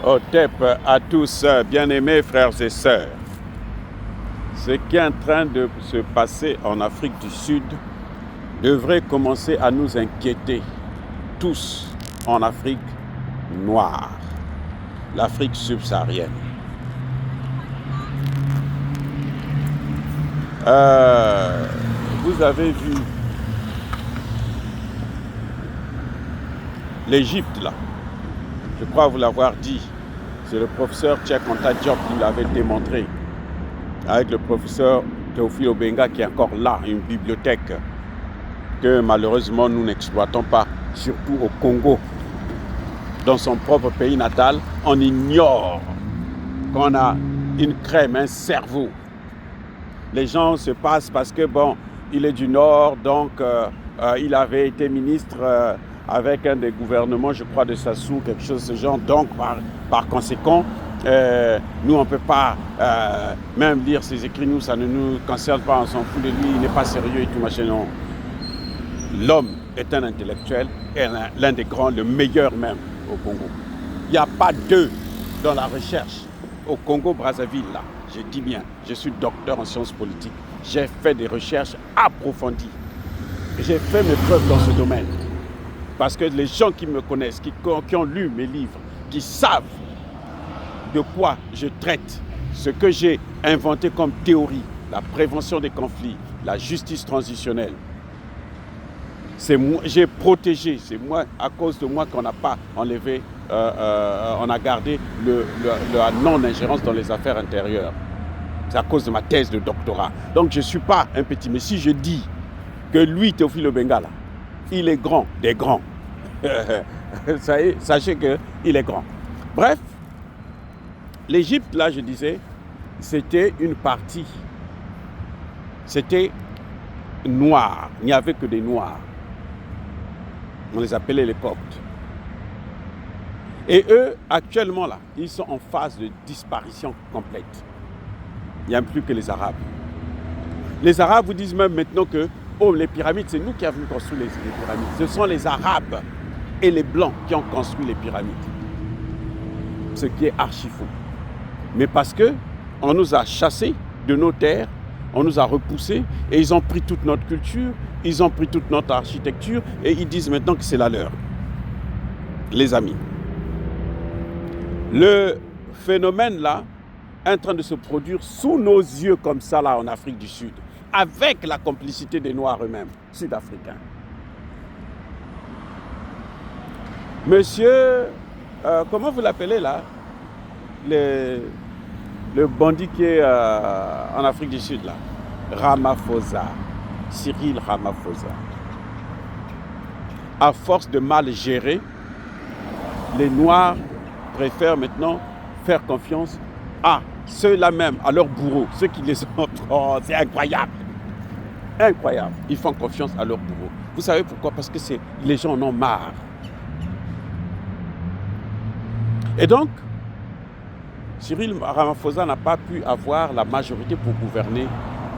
Otep à tous, bien-aimés frères et sœurs. Ce qui est en train de se passer en Afrique du Sud devrait commencer à nous inquiéter, tous en Afrique noire, l'Afrique subsaharienne. Vous avez vu l'Égypte là, je crois vous l'avoir dit, c'est le professeur Cheikh Anta Diop qui l'avait démontré, avec le professeur Théophile Obenga qui est encore là, une bibliothèque que malheureusement nous n'exploitons pas, surtout au Congo. Dans son propre pays natal, on ignore qu'on a une crème, un cerveau. Les gens se passent parce que bon, il est du Nord, donc il avait été ministre avec un des gouvernements, je crois, de Sassou, quelque chose de ce genre. Donc, par conséquent, nous, on ne peut pas même lire ses écrits, nous, ça ne nous concerne pas, on s'en fout de lui, il n'est pas sérieux et tout machin, non. L'homme est un intellectuel et l'un des grands, le meilleur même au Congo. Il n'y a pas deux dans la recherche au Congo-Brazzaville, là. Je dis bien, je suis docteur en sciences politiques. J'ai fait des recherches approfondies. J'ai fait mes preuves dans ce domaine. Parce que les gens qui me connaissent, qui ont lu mes livres, qui savent de quoi je traite, ce que j'ai inventé comme théorie, la prévention des conflits, la justice transitionnelle, c'est moi, j'ai protégé, c'est moi, à cause de moi qu'on n'a pas enlevé, on a gardé la non-ingérence dans les affaires intérieures. C'est à cause de ma thèse de doctorat. Donc je ne suis pas un petit, mais si je dis que lui, Théophile Obenga, là, il est grand, des grands, sachez qu'il est grand. Bref, l'Égypte, là, je disais, c'était une partie, c'était noir, il n'y avait que des noirs. On les appelait les Coptes. Et eux, actuellement, là, ils sont en phase de disparition complète. Il n'y a plus que les Arabes. Les Arabes vous disent même maintenant que oh, les pyramides, c'est nous qui avons construit les pyramides. Ce sont les Arabes et les Blancs qui ont construit les pyramides. Ce qui est archi faux. Mais parce qu'on nous a chassés de nos terres, on nous a repoussés et ils ont pris toute notre culture, ils ont pris toute notre architecture et ils disent maintenant que c'est la leur. Les amis, le phénomène là est en train de se produire sous nos yeux comme ça là en Afrique du Sud, avec la complicité des Noirs eux-mêmes, sud-africains. Monsieur, comment vous l'appelez là, le bandit qui est en Afrique du Sud là, Ramaphosa, Cyril Ramaphosa. À force de mal gérer, les Noirs préfèrent maintenant faire confiance à ceux-là même, à leurs bourreaux, ceux qui les ont... Oh, c'est incroyable. Incroyable. Ils font confiance à leurs bourreaux. Vous savez pourquoi? Parce que les gens en ont marre. Et donc, Cyril Ramaphosa n'a pas pu avoir la majorité pour gouverner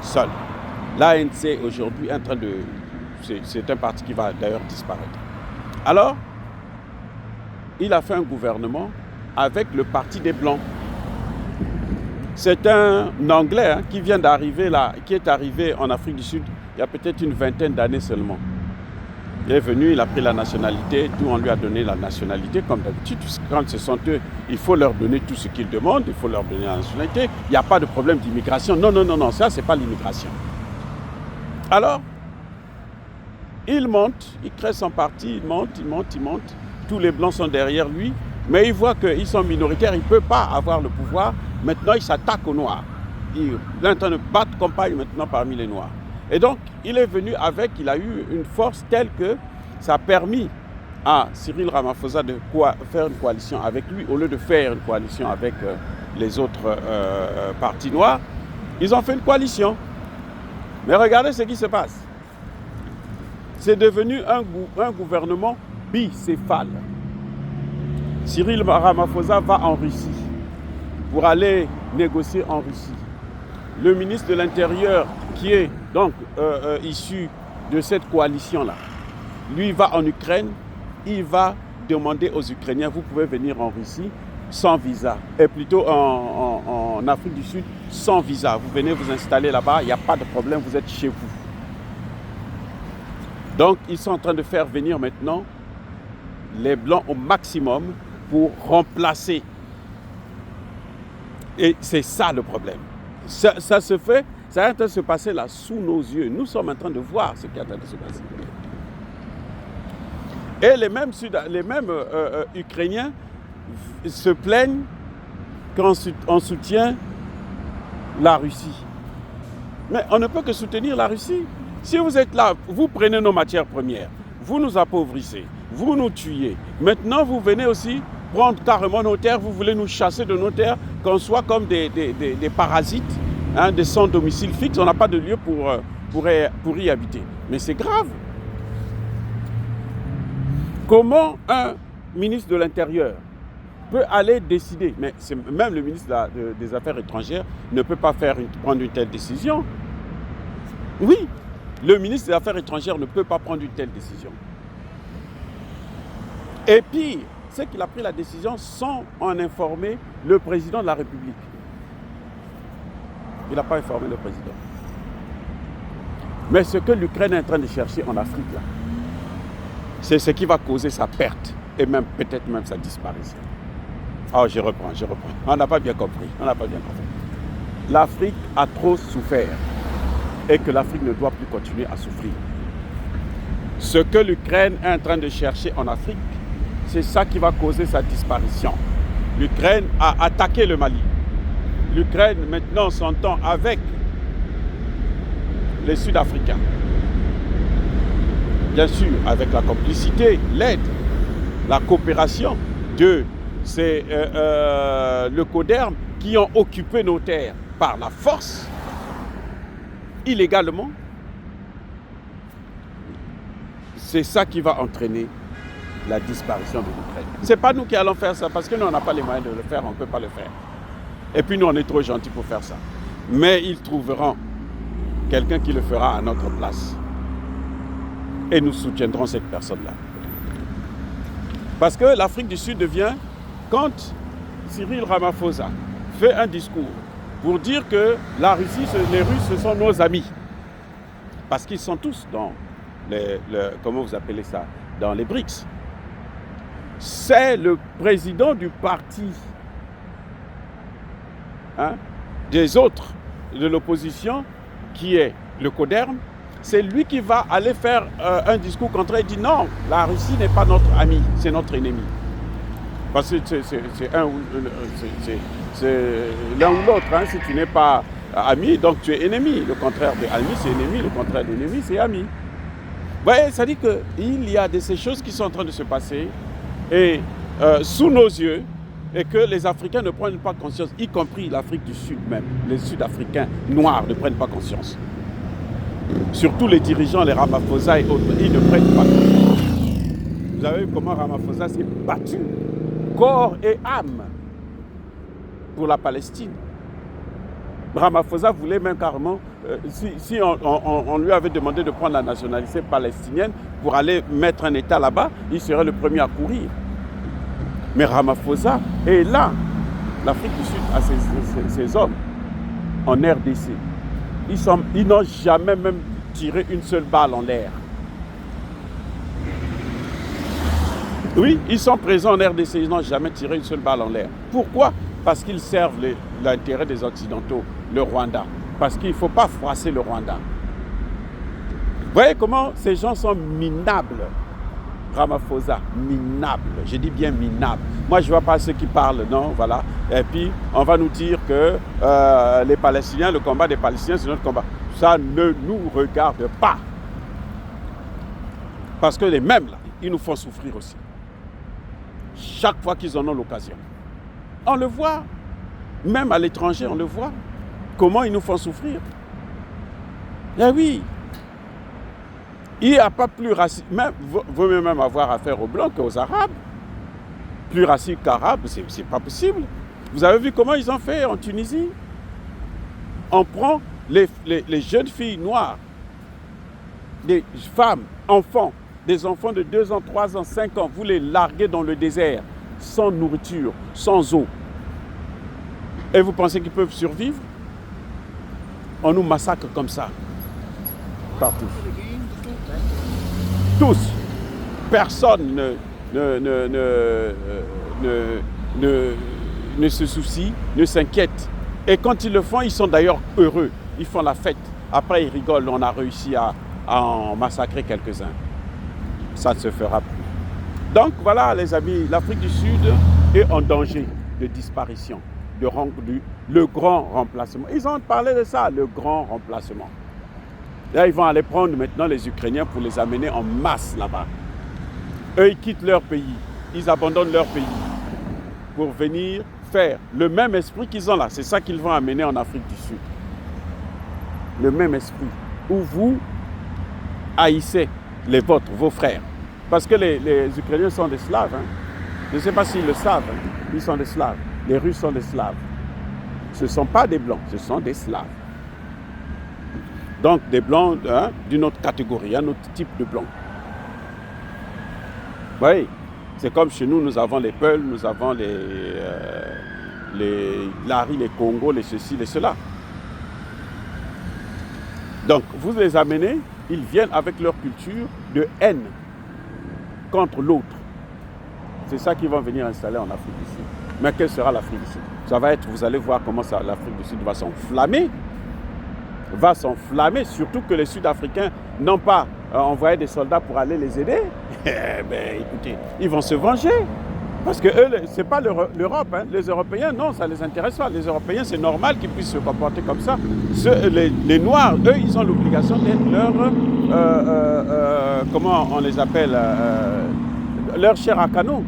seul. L'ANC aujourd'hui est en train de... C'est un parti qui va d'ailleurs disparaître. Alors, il a fait un gouvernement avec le parti des Blancs. C'est un Anglais qui vient d'arriver là, qui est arrivé en Afrique du Sud il y a peut-être une vingtaine d'années seulement. Il est venu, il a pris la nationalité, tout on lui a donné la nationalité, comme d'habitude, quand ce sont eux, il faut leur donner tout ce qu'ils demandent, il faut leur donner la nationalité, il n'y a pas de problème d'immigration. Non, non, non, non, ça c'est pas l'immigration. Alors, il monte, il crée son parti, il monte, tous les Blancs sont derrière lui, mais il voit qu'ils sont minoritaires, il ne peut pas avoir le pouvoir. Maintenant, il s'attaque aux Noirs. Il est en train de battre campagne maintenant parmi les Noirs. Et donc, il est venu il a eu une force telle que ça a permis à Cyril Ramaphosa de faire une coalition avec lui, au lieu de faire une coalition avec les autres partis noirs. Ils ont fait une coalition. Mais regardez ce qui se passe. C'est devenu un gouvernement bicéphale. Cyril Ramaphosa va en Russie pour aller négocier en Russie. Le ministre de l'Intérieur, qui est donc issu de cette coalition-là, lui va en Ukraine, il va demander aux Ukrainiens, vous pouvez venir en Russie sans visa. Et plutôt en Afrique du Sud, sans visa. Vous venez vous installer là-bas, il n'y a pas de problème, vous êtes chez vous. Donc, ils sont en train de faire venir maintenant les Blancs au maximum pour remplacer. Et c'est ça le problème. Ça se fait, ça est en train de se passer là, sous nos yeux. Nous sommes en train de voir ce qui est en train de se passer. Et les mêmes Ukrainiens se plaignent qu'on soutient la Russie. Mais on ne peut que soutenir la Russie. Si vous êtes là, vous prenez nos matières premières, vous nous appauvrissez, vous nous tuez. Maintenant, vous venez aussi prendre carrément nos terres, vous voulez nous chasser de nos terres, qu'on soit comme des parasites, hein, des sans domicile fixe, on n'a pas de lieu pour y habiter. Mais c'est grave. Comment un ministre de l'Intérieur peut aller décider, mais même le ministre des Affaires étrangères ne peut pas prendre une telle décision. Oui, le ministre des Affaires étrangères ne peut pas prendre une telle décision. Et pire, c'est qu'il a pris la décision sans en informer le président de la République. Il n'a pas informé le président. Mais ce que l'Ukraine est en train de chercher en Afrique, là, c'est ce qui va causer sa perte et même peut-être même sa disparition. Oh, je reprends. On n'a pas bien compris. L'Afrique a trop souffert et que l'Afrique ne doit plus continuer à souffrir. Ce que l'Ukraine est en train de chercher en Afrique, c'est ça qui va causer sa disparition. L'Ukraine a attaqué le Mali. L'Ukraine maintenant s'entend avec les Sud-Africains. Bien sûr, avec la complicité, l'aide, la coopération de le Coderm qui ont occupé nos terres par la force, illégalement. C'est ça qui va entraîner la disparition de l'Ukraine. Ce n'est pas nous qui allons faire ça, parce que nous, on n'a pas les moyens de le faire, on ne peut pas le faire. Et puis nous, on est trop gentils pour faire ça. Mais ils trouveront quelqu'un qui le fera à notre place. Et nous soutiendrons cette personne-là. Parce que l'Afrique du Sud devient, quand Cyril Ramaphosa fait un discours pour dire que la Russie, les Russes, ce sont nos amis. Parce qu'ils sont tous dans comment vous appelez ça, dans les BRICS. C'est le président du parti des autres de l'opposition, qui est le Coderm. C'est lui qui va aller faire un discours contre eux et dit non, la Russie n'est pas notre ami, c'est notre ennemi. Parce que c'est l'un ou l'autre. Hein. Si tu n'es pas ami, donc tu es ennemi. Le contraire de ami, c'est ennemi. Le contraire d'ennemi, c'est ami. Vous voyez, ça dit qu'il y a ces choses qui sont en train de se passer et sous nos yeux, et que les Africains ne prennent pas conscience, y compris l'Afrique du Sud même. Les Sud-Africains noirs ne prennent pas conscience. Surtout les dirigeants, les Ramaphosa et autres, ils ne prennent pas conscience. Vous avez vu comment Ramaphosa s'est battu, corps et âme, pour la Palestine. Ramaphosa voulait même carrément, si on lui avait demandé de prendre la nationalité palestinienne pour aller mettre un État là-bas, il serait le premier à courir. Mais Ramaphosa est là. L'Afrique du Sud a ses hommes en RDC. Ils n'ont jamais même tiré une seule balle en l'air. Oui, ils sont présents en RDC, ils n'ont jamais tiré une seule balle en l'air. Pourquoi? Parce qu'ils servent l'intérêt des Occidentaux, le Rwanda. Parce qu'il ne faut pas froisser le Rwanda. Vous voyez comment ces gens sont minables. Ramaphosa, minable. Je dis bien minable. Moi, je ne vois pas ceux qui parlent, non, voilà. Et puis, on va nous dire que les Palestiniens, le combat des Palestiniens, c'est notre combat. Ça ne nous regarde pas. Parce que les mêmes, là, ils nous font souffrir aussi. Chaque fois qu'ils en ont l'occasion. On le voit. Même à l'étranger, on le voit. Comment ils nous font souffrir. Eh oui. Il n'y a pas plus raciste, vaut mieux même avoir affaire aux Blancs qu'aux Arabes. Plus raciste qu'Arabes, c'est pas possible. Vous avez vu comment ils ont fait en Tunisie? On prend les jeunes filles noires, des femmes, enfants, des enfants de 2 ans, 3 ans, 5 ans, vous les larguez dans le désert, sans nourriture, sans eau. Et vous pensez qu'ils peuvent survivre? On nous massacre comme ça, partout. Tous. Personne ne se soucie, ne s'inquiète. Et quand ils le font, ils sont d'ailleurs heureux. Ils font la fête. Après, ils rigolent. On a réussi à en massacrer quelques-uns. Ça ne se fera plus. Donc voilà, les amis, l'Afrique du Sud est en danger de disparition, le grand remplacement. Ils ont parlé de ça, le grand remplacement. Là, ils vont aller prendre maintenant les Ukrainiens pour les amener en masse là-bas. Eux, ils quittent leur pays, ils abandonnent leur pays pour venir faire le même esprit qu'ils ont là. C'est ça qu'ils vont amener en Afrique du Sud. Le même esprit, où vous haïssez les vôtres, vos frères. Parce que les Ukrainiens sont des Slaves. Hein. Je ne sais pas s'ils le savent. Hein. Ils sont des Slaves. Les Russes sont des Slaves. Ce ne sont pas des Blancs, ce sont des Slaves. Donc des Blancs hein, d'une autre catégorie, un autre type de Blanc. Oui, c'est comme chez nous, nous avons les Peuls, nous avons les Lari, les Congo, les ceci, les cela. Donc vous les amenez, ils viennent avec leur culture de haine contre l'autre. C'est ça qu'ils vont venir installer en Afrique du Sud. Mais quelle sera l'Afrique du Sud? Ça va être, vous allez voir comment l'Afrique du Sud va s'enflammer. Va s'enflammer, surtout que les Sud-Africains n'ont pas envoyé des soldats pour aller les aider. Ben, écoutez, ils vont se venger. Parce que eux, ce n'est pas l'Europe. Hein. Les Européens, non, ça ne les intéresse pas. Les Européens, c'est normal qu'ils puissent se comporter comme ça. Les Noirs, eux, ils ont l'obligation d'être leur... comment on les appelle leur chair à canon.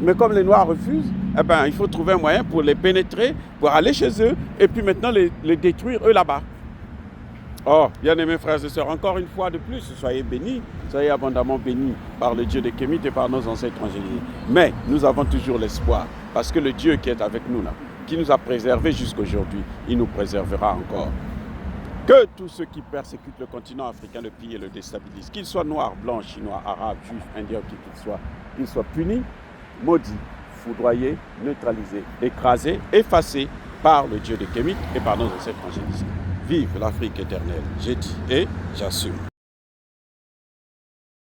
Mais comme les Noirs refusent, eh ben, il faut trouver un moyen pour les pénétrer, pour aller chez eux, et puis maintenant les détruire, eux, là-bas. Oh, bien-aimés frères et sœurs, encore une fois de plus, soyez bénis, soyez abondamment bénis par le Dieu de Kémit et par nos ancêtres angéliques. Mais nous avons toujours l'espoir, parce que le Dieu qui est avec nous là, qui nous a préservés jusqu'aujourd'hui, il nous préservera encore. Que tous ceux qui persécutent le continent africain, le pillent et le déstabilisent, qu'ils soient noirs, blancs, chinois, arabes, juifs, indiens, qu'ils soient punis, maudits, foudroyés, neutralisés, écrasés, effacés par le Dieu de Kémit et par nos ancêtres angéliques. Vive l'Afrique éternelle, j'ai dit et j'assume.